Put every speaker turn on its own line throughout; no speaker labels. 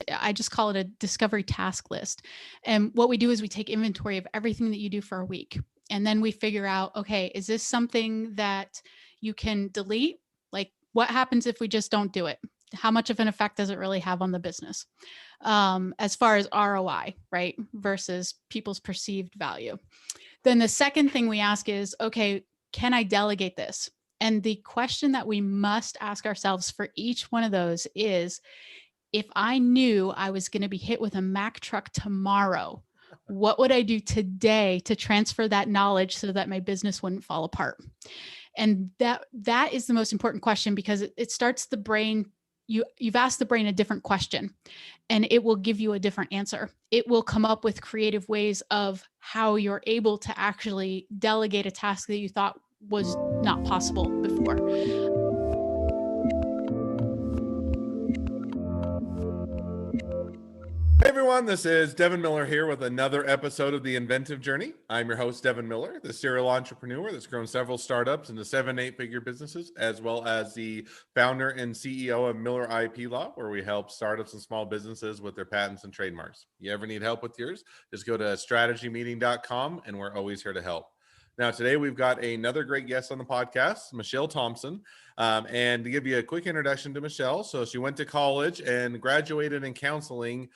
I just call it a discovery task list. And what we do is we take inventory of everything that you do for a week. And then we figure out, okay, is this something that you can delete? Like, what happens if we just don't do it? How much of an effect does it really have on the business? As far as ROI, right? Versus people's perceived value. Then the second thing we ask is, okay, can I delegate this? And the question that we must ask ourselves for each one of those is, if I knew I was going to be hit with a Mack truck tomorrow, what would I do today to transfer that knowledge so that my business wouldn't fall apart? And that is the most important question, because it starts the brain. You've asked the brain a different question, and it will give you a different answer. It will come up with creative ways of how you're able to actually delegate a task that you thought was not possible before.
Hey everyone, this is Devin Miller here with another episode of the Inventive Journey. I'm your host, Devin Miller, the serial entrepreneur that's grown several startups into 7-8-figure businesses, as well as the founder and CEO of Miller IP Law, where we help startups and small businesses with their patents and trademarks. You ever need help with yours? Just go to strategymeeting.com, and we're always here to help. Now, today we've got another great guest on the podcast, Michelle Thompson. And to give you a quick introduction to Michelle, so she went to college and graduated in counseling,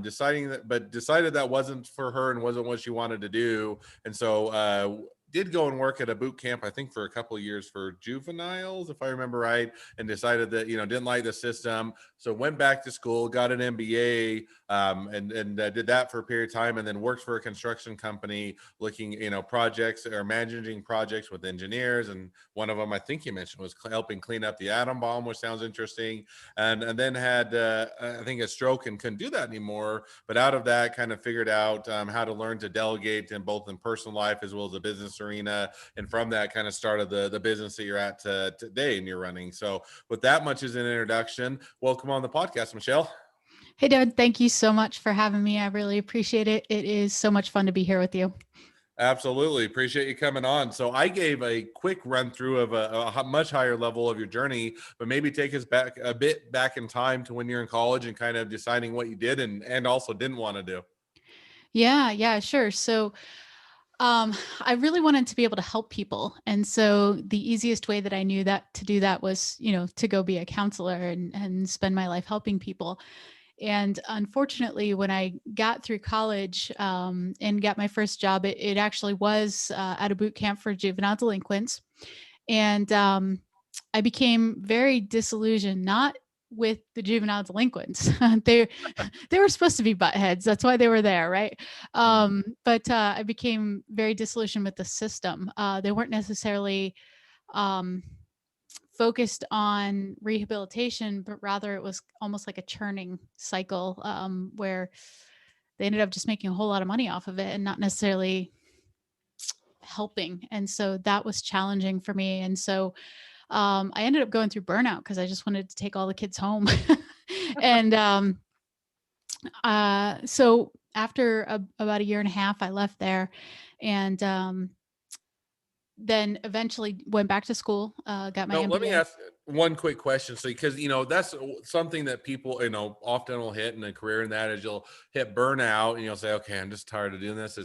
decided that wasn't for her and wasn't what she wanted to do. And so did go and work at a boot camp, I think for a couple of years for juveniles, if I remember right, and decided that, didn't like the system. So went back to school, got an MBA, and did that for a period of time, and then worked for a construction company looking, projects or managing projects with engineers. And one of them, I think you mentioned, was helping clean up the atom bomb, which sounds interesting. And then had, I think, a stroke and couldn't do that anymore. But out of that, kind of figured out how to learn to delegate in both in personal life as well as the business arena. And from that kind of started the business that you're at today and you're running. So with that much as an introduction, welcome on the podcast, Michelle.
Hey, David, thank you so much for having me. I really appreciate it. It is so much fun to be here with you.
Absolutely. Appreciate you coming on. So I gave a quick run through of a much higher level of your journey, but maybe take us back a bit back in time to when you're in college and kind of deciding what you did and also didn't want to do.
Yeah, sure. So I really wanted to be able to help people. And so the easiest way that I knew that to do that was, to go be a counselor and spend my life helping people. And unfortunately, when I got through college and got my first job, it actually was at a boot camp for juvenile delinquents. And I became very disillusioned, not with the juvenile delinquents. they were supposed to be buttheads. That's why they were there, right? But I became very disillusioned with the system. They weren't necessarily focused on rehabilitation, but rather it was almost like a churning cycle where they ended up just making a whole lot of money off of it and not necessarily helping. And so that was challenging for me. And so I ended up going through burnout because I just wanted to take all the kids home. And so after about a year and a half, I left there and then eventually went back to school, got my MBA.
Let me ask one quick question. So, because, that's something that people, often will hit in a career, and that is you'll hit burnout and you'll say, okay, I'm just tired of doing this.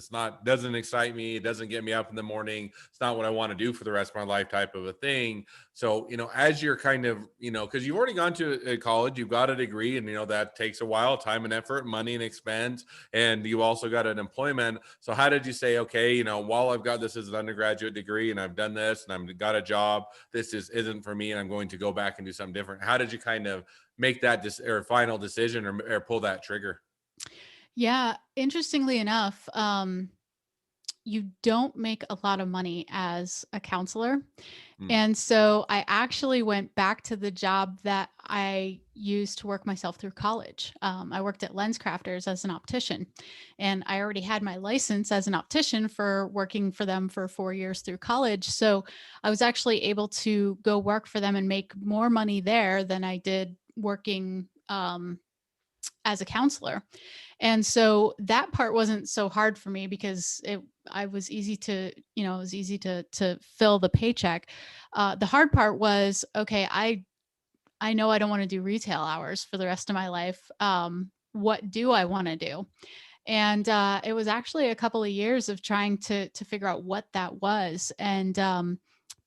Doesn't excite me. It doesn't get me up in the morning. It's not what I want to do for the rest of my life type of a thing. So, as you're kind of, because you've already gone to college, you've got a degree, and, that takes a while, time and effort, money and expense. And you also got an employment. So how did you say, okay, while I've got this as an undergraduate degree and I've done this and I've got a job, this isn't for me and I'm going to go back and do something different? How did you kind of make that final decision or pull that trigger?
Yeah, interestingly enough, you don't make a lot of money as a counselor. And so I actually went back to the job that I used to work myself through college. I worked at LensCrafters as an optician, and I already had my license as an optician for working for them for 4 years through college. So I was actually able to go work for them and make more money there than I did working as a counselor. And so that part wasn't so hard for me because it was easy to fill the paycheck. The hard part was, okay, I know I don't want to do retail hours for the rest of my life. What do I want to do? And it was actually a couple of years of trying to figure out what that was. And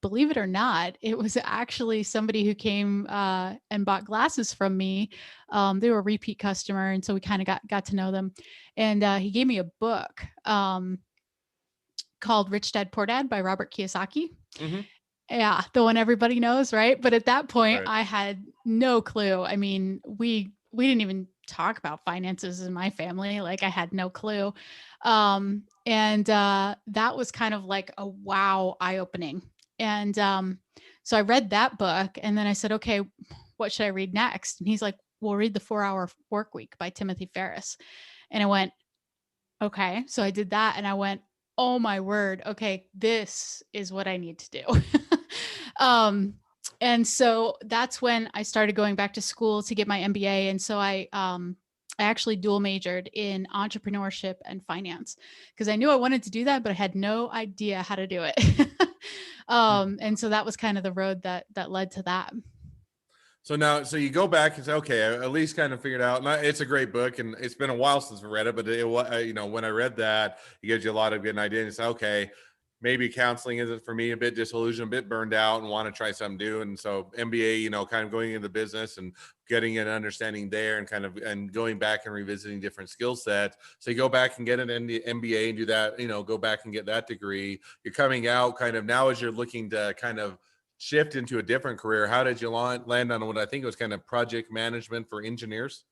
believe it or not, it was actually somebody who came and bought glasses from me. They were a repeat customer, and so we kind of got to know them. And he gave me a book called Rich Dad Poor Dad by Robert Kiyosaki.
Hmm.
Yeah, the one everybody knows, right? But at that point,
Right.
I had no clue. I mean, we didn't even talk about finances in my family. Like I had no clue. And that was kind of like a wow, eye-opening. And so I read that book and then I said, okay, what should I read next? And he's like, well, read The 4 Hour Work Week by Timothy Ferriss. And I went, okay. So I did that and I went, oh my word. Okay, this is what I need to do. um, and so that's when I started going back to school to get my MBA. And so I actually dual majored in entrepreneurship and finance because I knew I wanted to do that, but I had no idea how to do it. And so that was kind of the road that led to that.
So now, so you go back and say, okay, I at least kind of figured out. And it's a great book, and it's been a while since I read it. But you know, when I read that, it gives you a lot of good ideas. And say, okay, maybe counseling isn't for me. A bit disillusioned, a bit burned out, and want to try something new. And so MBA, you know, kind of going into business and getting an understanding there, and kind of and going back and revisiting different skill sets. So you go back and get an MBA and do that. You know, go back and get that degree. You're coming out kind of now as you're looking to kind of shift into a different career. How did you land on what I think was kind of project management for engineers?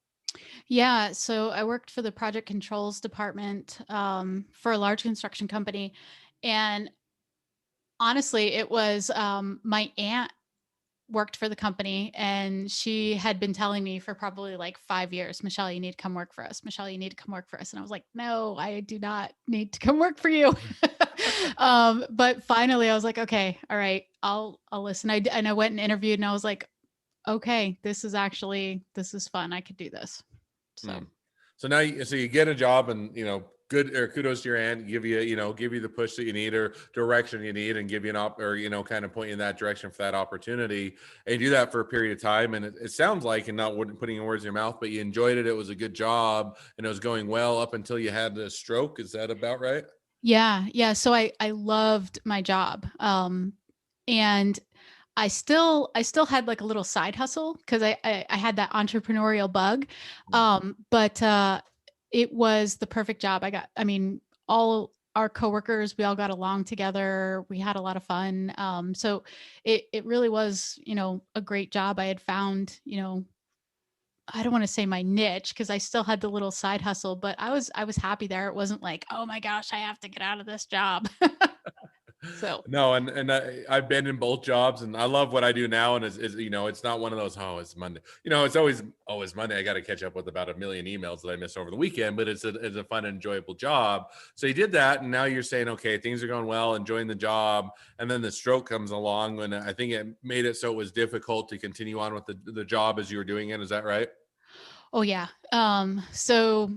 Yeah, so I worked for the project controls department for a large construction company, and honestly, it was my aunt worked for the company and she had been telling me for probably like 5 years, Michelle, you need to come work for us. Michelle, you need to come work for us. And I was like, no, I do not need to come work for you. But finally I was like, okay, all right, I'll listen. And I went and interviewed and I was like, okay, this is fun. I could do this. So
Hmm. So now, so you get a job, and you know, good or kudos to your aunt, give you, you know, give you the push that you need or direction you need, and give you an or you know, kind of point you in that direction for that opportunity, and you do that for a period of time. And it sounds like, and not putting words in your mouth, but you enjoyed it. It was a good job, and it was going well up until you had the stroke. Is that about right?
yeah, yeah. So I loved my job. And I still had like a little side hustle because I had that entrepreneurial bug. But it was the perfect job. I mean, all our coworkers, we all got along together. We had a lot of fun. So it really was, a great job. I had found, I don't want to say my niche because I still had the little side hustle, but I was happy there. It wasn't like, oh my gosh, I have to get out of this job. So
No, and I've been in both jobs, and I love what I do now. And is you know, it's not one of those, oh, it's Monday. You know, it's always, oh, it's Monday. I got to catch up with about a million emails that I missed over the weekend. But it's a fun and enjoyable job. So you did that, and now you're saying, okay, things are going well, enjoying the job, and then the stroke comes along, and I think it made it so it was difficult to continue on with the job as you were doing it. Is that right?
oh yeah. So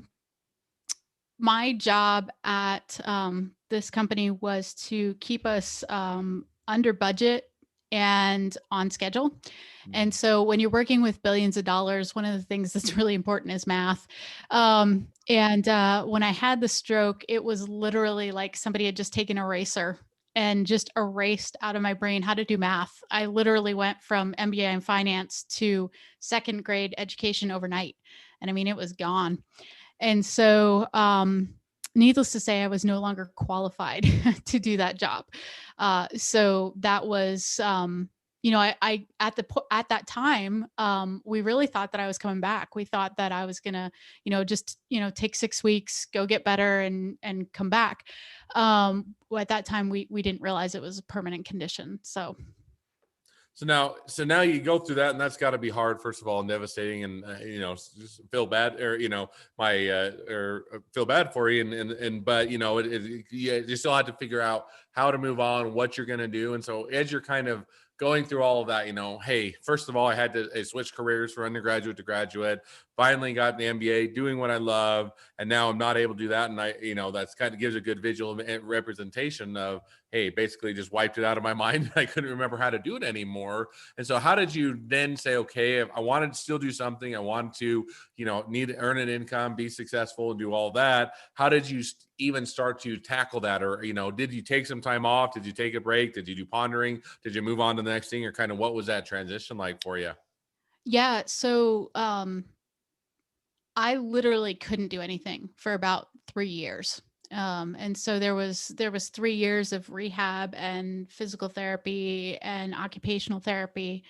my job at this company was to keep us under budget and on schedule. And so when you're working with billions of dollars, one of the things that's really important is math. And when I had the stroke, it was literally like somebody had just taken an eraser and just erased out of my brain how to do math. I literally went from MBA in finance to second grade education overnight. And I mean, it was gone. And so, needless to say, I was no longer qualified to do that job. So that was, I at that time, we really thought that I was coming back. We thought that I was gonna, just take 6 weeks, go get better, and come back. Well, at that time, we didn't realize it was a permanent condition. So
So now you go through that, and that's got to be hard, first of all, and devastating, and you know, just feel bad, or you know, feel bad for you, and but you know, you still have to figure out how to move on, what you're going to do, and so as you're kind of going through all of that, you know, hey, first of all, I had to switch careers from undergraduate to graduate. Finally, got the MBA, doing what I love, and now I'm not able to do that, and I, you know, that's kind of gives a good visual representation of, hey, basically just wiped it out of my mind. I couldn't remember how to do it anymore. And so how did you then say, okay, I wanted to still do something, I wanted to, need to earn an income, be successful, and do all that. How did you even start to tackle that? Or, did you take some time off? Did you take a break? Did you do pondering? Did you move on to the next thing? Or kind of what was that transition like for you?
Yeah. So I literally couldn't do anything for about 3 years. And so there was 3 years of rehab and physical therapy and occupational therapy.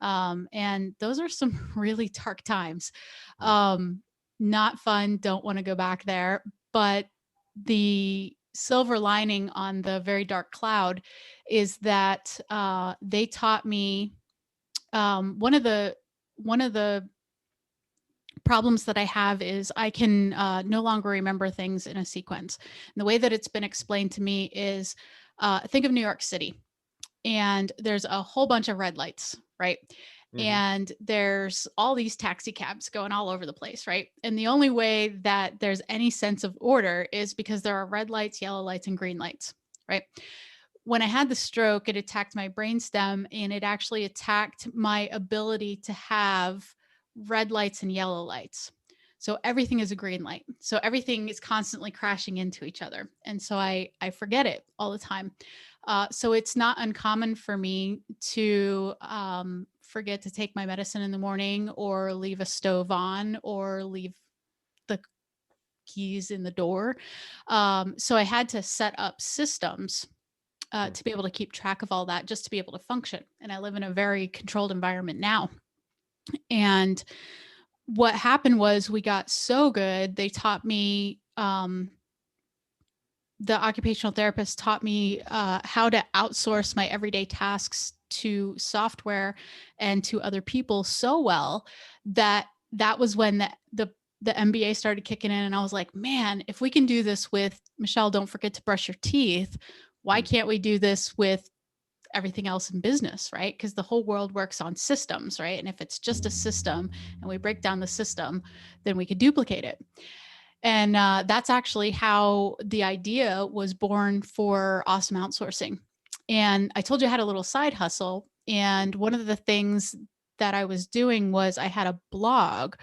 And those are some really dark times. Um, Not fun. Don't want to go back there. But the silver lining on the very dark cloud is that they taught me one of the problems that I have is I can no longer remember things in a sequence. And the way that it's been explained to me is think of New York City, and there's a whole bunch of red lights, right?
Mm-hmm.
And there's all these taxi cabs going all over the place, right? And the only way that there's any sense of order is because there are red lights, yellow lights, and green lights, right? When I had the stroke, it attacked my brainstem, and it actually attacked my ability to have red lights and yellow lights. So everything is a green light. So everything is constantly crashing into each other. And so I forget it all the time. So it's not uncommon for me to forget to take my medicine in the morning, or leave a stove on, or leave the keys in the door. So I had to set up systems to be able to keep track of all that, just to be able to function. And I live in a very controlled environment now. And what happened was we got so good, they taught me, the occupational therapist taught me how to outsource my everyday tasks to software and to other people so well that that was when the MBA started kicking in. And I was like, man, if we can do this with Michelle, don't forget to brush your teeth. Why can't we do this with everything else in business, right? Because the whole world works on systems, right? And if it's just a system and we break down the system, then we could duplicate it. And that's actually how the idea was born for Awesome Outsourcing. And I told you I had a little side hustle. And one of the things that I was doing was I had a blog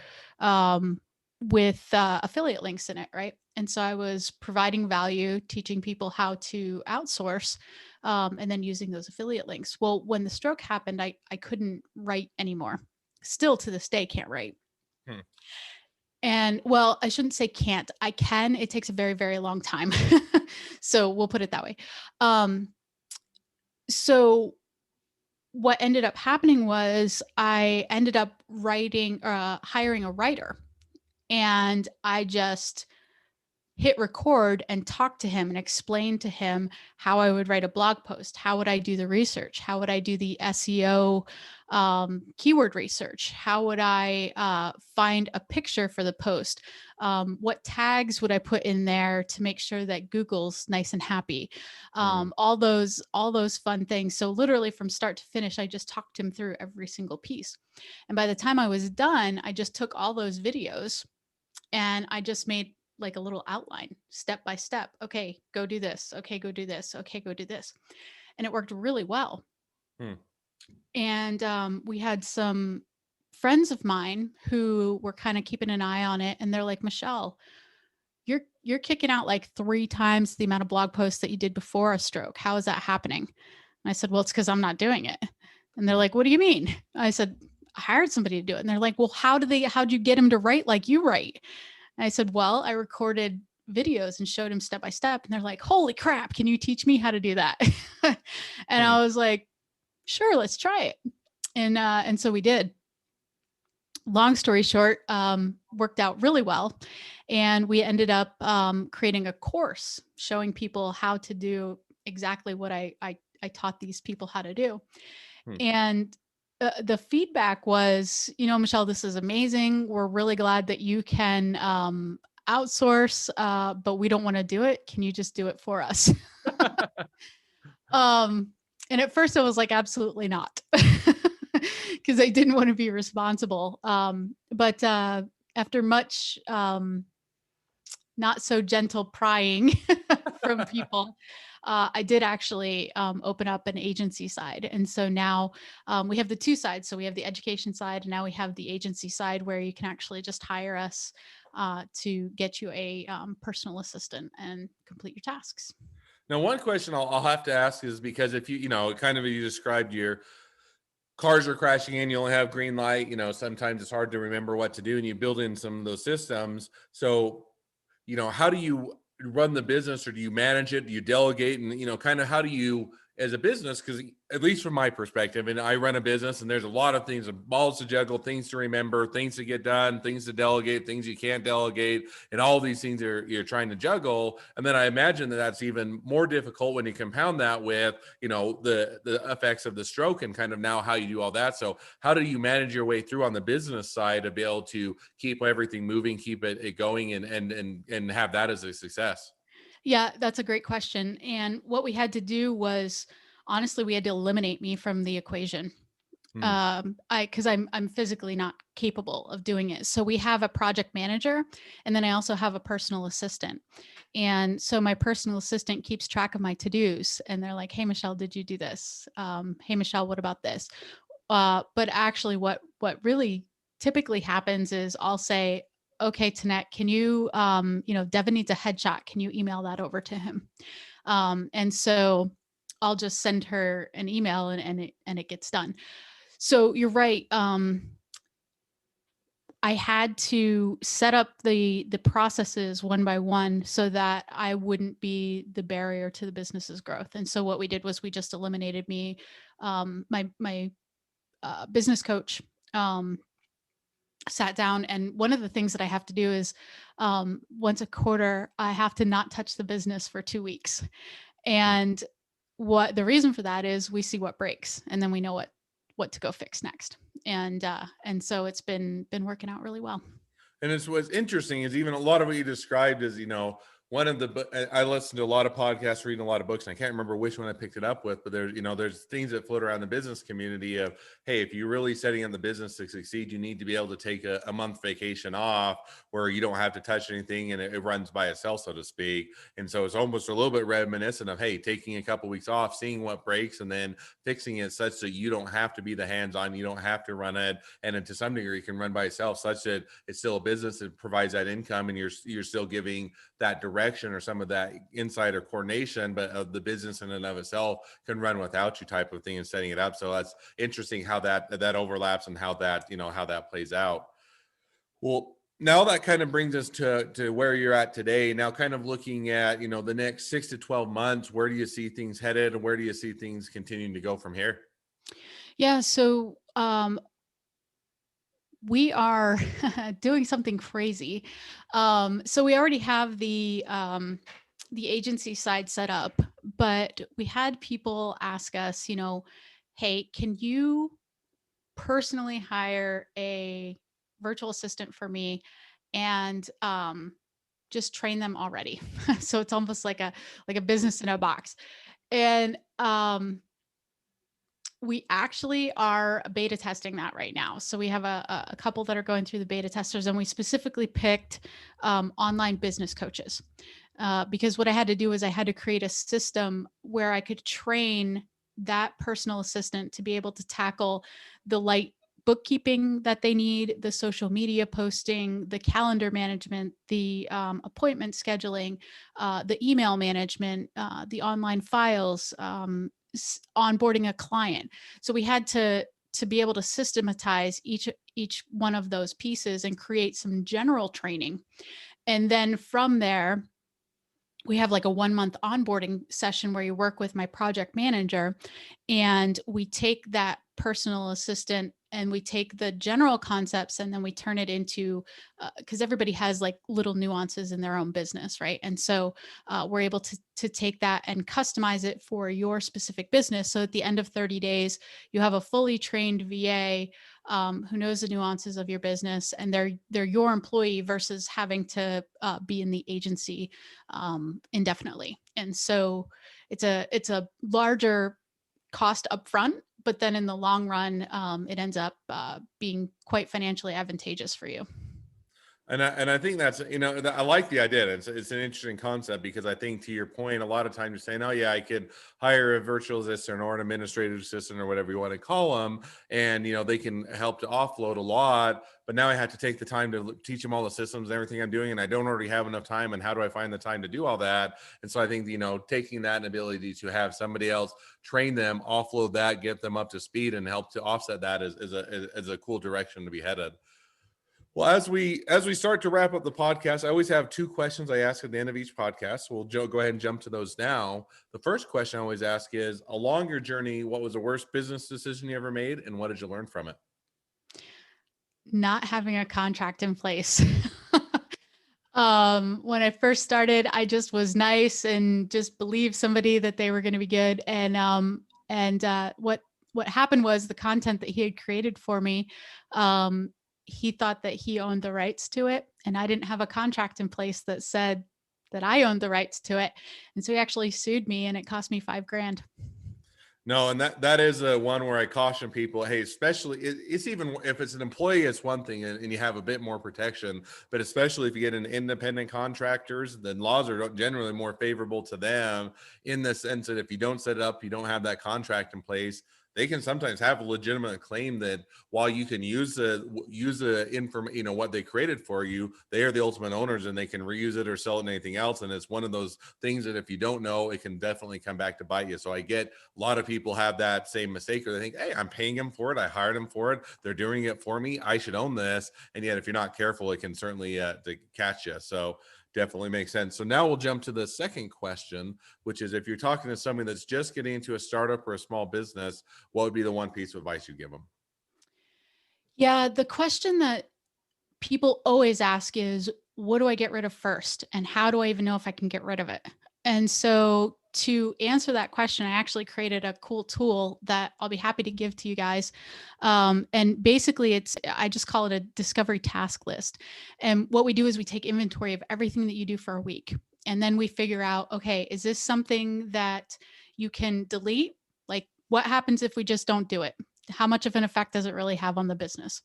with affiliate links in it, right? And so I was providing value, teaching people how to outsource, and then using those affiliate links. Well, when the stroke happened, I couldn't write anymore. Still to this day, can't write.
Hmm.
And well, I shouldn't say can't. I can. It takes a very, very long time. So we'll put it that way. So what ended up happening was I ended up hiring a writer, and I just hit record and talk to him and explain to him how I would write a blog post. How would I do the research? How would I do the SEO keyword research? How would I find a picture for the post? What tags would I put in there to make sure that Google's nice and happy? All those fun things. So literally from start to finish, I just talked him through every single piece. And by the time I was done, I just took all those videos and I just made like a little outline, step by step. Okay, go do this. Okay, go do this. Okay, go do this. And it worked really well.
Hmm.
And we had some friends of mine who were kind of keeping an eye on it, and they're like, Michelle, you're kicking out like 3 times the amount of blog posts that you did before a stroke. How is that happening? And I said, well, it's because I'm not doing it. And they're like, what do you mean? I said, I hired somebody to do it. And th'ey're like, well, how'd you get him to write like you write? And I said, well, I recorded videos and showed him step by step. And they're like, holy crap, can you teach me how to do that? And I was like, sure, let's try it. And so we did. Long story short, worked out really well. And we ended up creating a course showing people how to do exactly what I taught these people how to do. And the feedback was, Michelle, this is amazing. We're really glad that you can outsource, but we don't want to do it. Can you just do it for us? And at first I was like, absolutely not, because I didn't want to be responsible. But after much not so gentle prying from people, I did actually open up an agency side. And so now we have the two sides. So we have the education side, and now we have the agency side where you can actually just hire us to get you a personal assistant and complete your tasks.
Now, one question I'll have to ask is because if kind of you described your cars are crashing in, you only have green light, sometimes it's hard to remember what to do and you build in some of those systems. So, how do you run the business, or do you manage it? Do you delegate? And, kind of how do you, as a business, because at least from my perspective, and I run a business and there's a lot of things, balls to juggle, things to remember, things to get done, things to delegate, things you can't delegate, and all these things you're trying to juggle. And then I imagine that that's even more difficult when you compound that with, the effects of the stroke and kind of now how you do all that. So how do you manage your way through on the business side to be able to keep everything moving, keep it going, and have that as a success?
Yeah, that's a great question. And what we had to do was, honestly, we had to eliminate me from the equation.
Hmm.
Because I'm physically not capable of doing it. So we have a project manager, and then I also have a personal assistant. And so my personal assistant keeps track of my to-dos, and they're like, "Hey, Michelle, did you do this? Hey, Michelle, what about this?" But actually, what really typically happens is I'll say, "Okay, Tanette, can you, Devin needs a headshot. Can you email that over to him?" And so I'll just send her an email, and it gets done. So you're right. I had to set up the processes one by one so that I wouldn't be the barrier to the business's growth. And so what we did was we just eliminated me. My business coach sat down, and one of the things that I have to do is once a quarter I have to not touch the business for 2 weeks. And what the reason for that is we see what breaks, and then we know what to go fix next. And so it's been working out really well.
And it's what's interesting is even a lot of what you described is, one of I listen to a lot of podcasts, reading a lot of books, and I can't remember which one I picked it up with, but there's things that float around the business community of, hey, if you're really setting up the business to succeed, you need to be able to take a month vacation off where you don't have to touch anything and it runs by itself, so to speak. And so it's almost a little bit reminiscent of, hey, taking a couple weeks off, seeing what breaks, and then fixing it such that you don't have to be the hands-on, you don't have to run it, and then to some degree, it can run by itself, such that it's still a business that provides that income, and you're still giving that direction or some of that insight or coordination, but of the business in and of itself can run without you, type of thing, and setting it up. So that's interesting how that overlaps and how that how that plays out. Well, now that kind of brings us to where you're at today. Now, kind of looking at the next 6 to 12 months, where do you see things headed, and where do you see things continuing to go from here?
Yeah, so we are doing something crazy. So we already have the agency side set up, but we had people ask us, hey, can you personally hire a virtual assistant for me and just train them already? So it's almost like a business in a box. And we actually are beta testing that right now. So we have a couple that are going through the beta testers, and we specifically picked online business coaches because what I had to do is I had to create a system where I could train that personal assistant to be able to tackle the light bookkeeping that they need, the social media posting, the calendar management, the appointment scheduling, the email management, the online files, onboarding a client. So we had to be able to systematize each one of those pieces and create some general training. And then from there, we have like a 1 month onboarding session where you work with my project manager, and we take that personal assistant and we take the general concepts and then we turn it into because everybody has like little nuances in their own business, right? And so we're able to take that and customize it for your specific business. So at the end of 30 days, you have a fully trained VA who knows the nuances of your business, and they're your employee versus having to be in the agency indefinitely. And so it's a larger cost upfront, but then in the long run, it ends up being quite financially advantageous for you.
And I think that's, I like the idea. It's an interesting concept because I think, to your point, a lot of times you're saying, oh yeah, I could hire a virtual assistant or an administrative assistant or whatever you want to call them, and they can help to offload a lot. But now I have to take the time to teach them all the systems and everything I'm doing, and I don't already have enough time. And how do I find the time to do all that? And so I think taking that and ability to have somebody else train them, offload that, get them up to speed, and help to offset that is a cool direction to be headed. Well, as we start to wrap up the podcast, I always have two questions I ask at the end of each podcast. So we'll go ahead and jump to those now. The first question I always ask is, along your journey, what was the worst business decision you ever made, and what did you learn from it?
Not having a contract in place. When I first started, I just was nice and just believed somebody that they were going to be good. And what happened was the content that he had created for me, he thought that he owned the rights to it, and I didn't have a contract in place that said that I owned the rights to it. And so he actually sued me, and it cost me $5,000.
No, and that is a one where I caution people, hey, especially it's even if it's an employee, it's one thing, and you have a bit more protection, but especially if you get an independent contractors, then laws are generally more favorable to them, in the sense that if you don't set it up, you don't have that contract in place, they can sometimes have a legitimate claim that while you can use the information, what they created for you, they are the ultimate owners and they can reuse it or sell it in anything else. And it's one of those things that if you don't know, it can definitely come back to bite you. So I get a lot of people have that same mistake, or they think, hey, I'm paying them for it, I hired them for it, they're doing it for me, I should own this. And yet if you're not careful, it can certainly to catch you. So definitely makes sense. So now we'll jump to the second question, which is, if you're talking to somebody that's just getting into a startup or a small business, what would be the one piece of advice you give them?
Yeah, the question that people always ask is, what do I get rid of first? And how do I even know if I can get rid of it? And so to answer that question, I actually created a cool tool that I'll be happy to give to you guys. And basically I just call it a discovery task list. And what we do is we take inventory of everything that you do for a week. And then we figure out, okay, is this something that you can delete? Like, what happens if we just don't do it? How much of an effect does it really have on the business?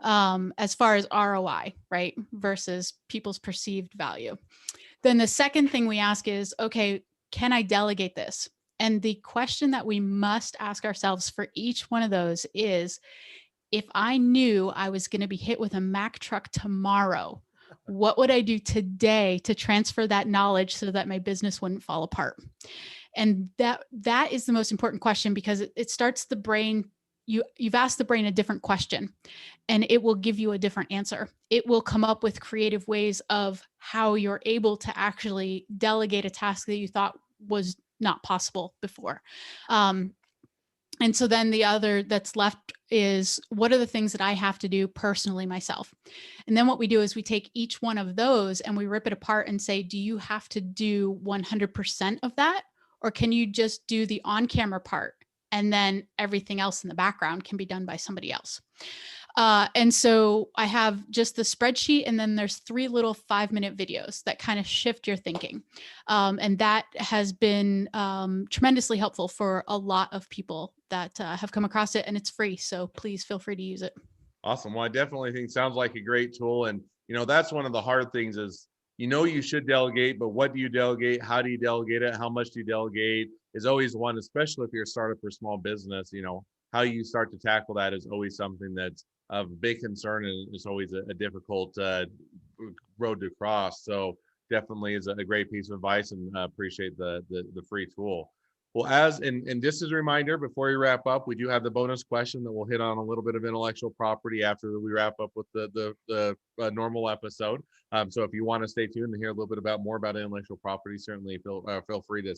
As far as ROI, right? Versus people's perceived value. Then the second thing we ask is, okay, can I delegate this? And the question that we must ask ourselves for each one of those is, if I knew I was going to be hit with a Mack truck tomorrow, what would I do today to transfer that knowledge so that my business wouldn't fall apart? And that is the most important question, because it starts the brain. You've asked the brain a different question, and it will give you a different answer. It will come up with creative ways of how you're able to actually delegate a task that you thought was not possible before. And so then the other that's left is, what are the things that I have to do personally myself? And then what we do is we take each one of those and we rip it apart and say, do you have to do 100% of that? Or can you just do the on-camera part? And then everything else in the background can be done by somebody else. And so I have just the spreadsheet, and then there's 3 little 5-minute videos that kind of shift your thinking. And that has been tremendously helpful for a lot of people that have come across it, and it's free. So please feel free to use it.
Awesome. Well, I definitely think sounds like a great tool. And, that's one of the hard things is, you should delegate, but what do you delegate? How do you delegate it? How much do you delegate is always one, especially if you're a startup or small business, how you start to tackle that is always something that's of big concern, and it's always a difficult road to cross. So definitely is a great piece of advice, and appreciate the free tool. Well, and just as a reminder, before we wrap up, we do have the bonus question that we'll hit on a little bit of intellectual property after we wrap up with the normal episode. So if you want to stay tuned and hear a little bit more about intellectual property, certainly feel free to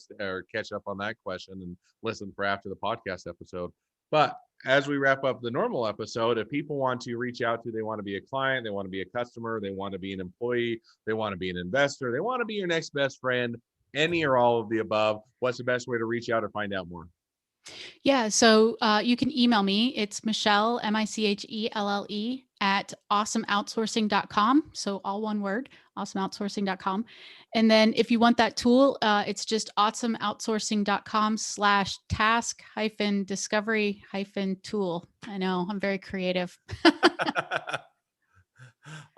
catch up on that question and listen for after the podcast episode. But as we wrap up the normal episode, if people want to reach out to, they want to be a client, they want to be a customer, they want to be an employee, they want to be an investor, they want to be your next best friend, any or all of the above, what's the best way to reach out or find out more?
Yeah. So you can email me. It's Michelle, Michelle, at awesomeoutsourcing.com. So all one word, awesomeoutsourcing.com. And then if you want that tool, it's just awesomeoutsourcing.com/task-discovery-tool. I know I'm very creative.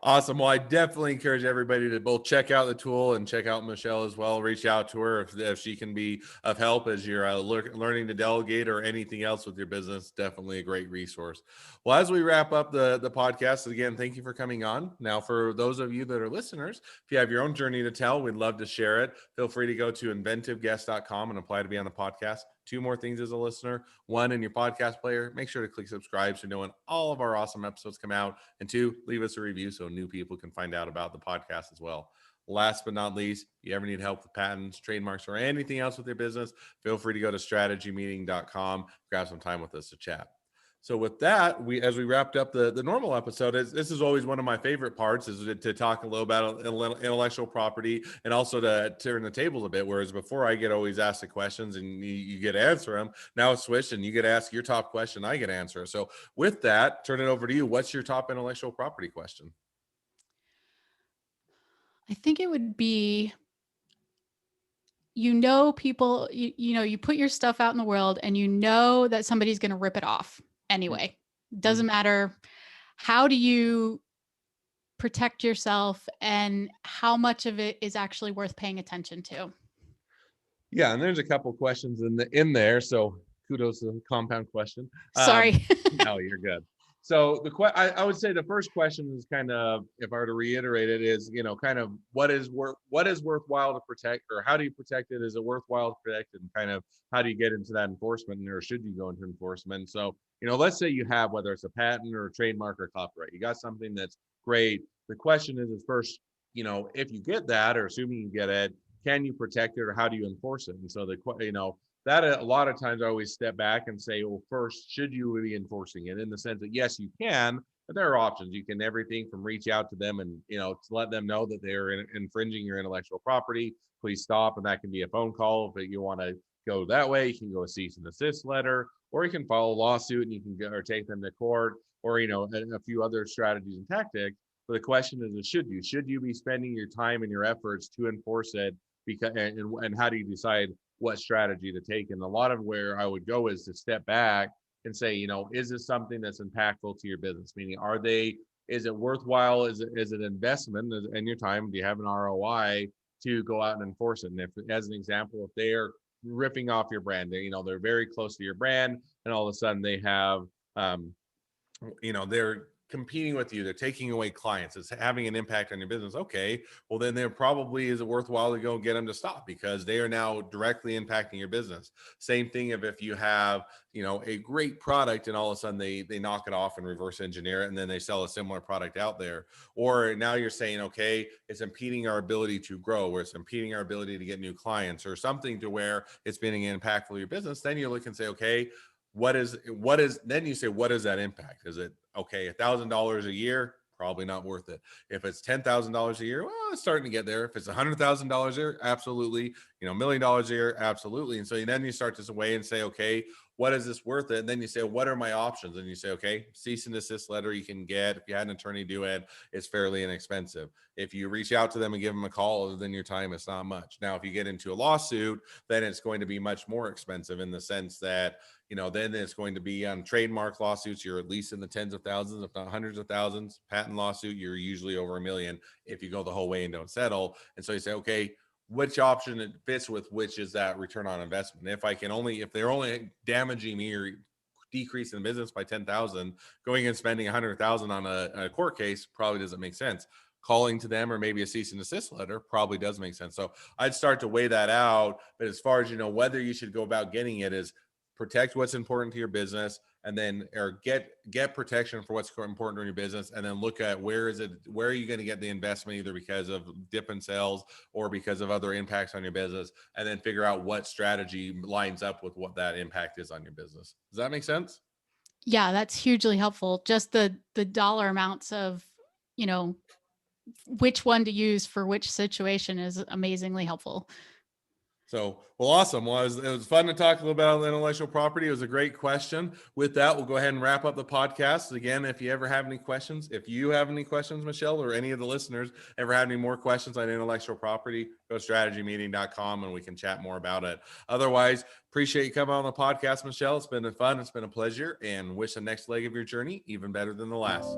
Awesome. Well, I definitely encourage everybody to both check out the tool and check out Michelle as well. Reach out to her if she can be of help as you're learning to delegate or anything else with your business. Definitely a great resource. Well, as we wrap up the podcast, again, thank you for coming on. Now, for those of you that are listeners, if you have your own journey to tell, we'd love to share it. Feel free to go to inventiveguest.com and apply to be on the podcast. Two more things as a listener. One, in your podcast player, make sure to click subscribe so you know when all of our awesome episodes come out. And two, leave us a review so new people can find out about the podcast as well. Last but not least, if you ever need help with patents, trademarks, or anything else with your business, feel free to go to strategymeeting.com, grab some time with us to chat. So with that, as we wrapped up the normal episode, this is always one of my favorite parts, is to talk a little about intellectual property and also to turn the tables a bit. Whereas before I get always asked the questions and you get to answer them. Now it's switched and you get to ask your top question, I get to answer. So with that, turn it over to you. What's your top intellectual property question?
I think it would be, people, you put your stuff out in the world and you know that somebody's going to rip it off anyway. Doesn't matter. How do you protect yourself, and how much of it is actually worth paying attention to?
Yeah, and there's a couple questions in there, so kudos to the compound question.
Sorry.
No, you're good. So I would say the first question is kind of, if I were to reiterate it, is kind of what is worthwhile to protect, or how do you protect it? Is it worthwhile to protect it, and kind of how do you get into that enforcement, or should you go into enforcement? So let's say you have, whether it's a patent or a trademark or copyright, you got something that's great. The question is first, if you get that, or assuming you get it, can you protect it, or how do you enforce it? And so that a lot of times I always step back and say, well, first, should you be enforcing it? In the sense that yes, you can, but there are options. You can everything from reach out to them and to let them know that they're infringing your intellectual property. Please stop, and that can be a phone call. If you want to go that way, you can go a cease and desist letter, or you can file a lawsuit and you can go or take them to court, or a few other strategies and tactics. But the question is, should you be spending your time and your efforts to enforce it? Because and how do you decide what strategy to take? And a lot of where I would go is to step back and say, is this something that's impactful to your business? Meaning, is it worthwhile? Is it investment in your time? Do you have an ROI to go out and enforce it? And if, as an example, if they're ripping off your brand, they're very close to your brand, and all of a sudden they have, they're competing with you, they're taking away clients, it's having an impact on your business. Okay, well then there probably is it worthwhile to go get them to stop, because they are now directly impacting your business. Same thing if you have a great product and all of a sudden they knock it off and reverse engineer it, and then they sell a similar product out there. Or now you're saying, okay, it's impeding our ability to grow, or it's impeding our ability to get new clients, or something to where it's being impactful to your business. Then you look and say, okay, then you say, what is that impact? Is it okay, $1,000 a year? Probably not worth it. If it's $10,000 a year, well, it's starting to get there. If it's $100,000 a year, absolutely. $1 million a year, absolutely. And so then you start to weigh and say, okay, what is this worth it? And then you say, what are my options? And you say, okay, cease and desist letter you can get. If you had an attorney do it, it's fairly inexpensive. If you reach out to them and give them a call, other than your time, it's not much. Now, if you get into a lawsuit, then it's going to be much more expensive, in the sense that then it's going to be on trademark lawsuits. You're at least in the tens of thousands, if not hundreds of thousands. Patent lawsuit, you're usually over $1 million if you go the whole way and don't settle. And so you say, okay, which option it fits with, which is that return on investment. If they're only damaging me or decreasing the business by 10,000, going and spending 100,000 on a court case probably doesn't make sense. Calling to them, or maybe a cease and desist letter, probably does make sense. So I'd start to weigh that out. But as far as whether you should go about getting it, is protect what's important to your business, and then get protection for what's important to your business, and then look at where are you going to get the investment, either because of dip in sales or because of other impacts on your business, and then figure out what strategy lines up with what that impact is on your business. Does that make sense?
Yeah, that's hugely helpful. Just the dollar amounts of, which one to use for which situation is amazingly helpful.
So, well, awesome. Well, it was fun to talk a little bit about intellectual property. It was a great question. With that, we'll go ahead and wrap up the podcast. Again, if you have any questions, Michelle, or any of the listeners ever have any more questions on intellectual property, go to strategymeeting.com and we can chat more about it. Otherwise, appreciate you coming on the podcast, Michelle. It's been fun. It's been a pleasure, and wish the next leg of your journey even better than the last.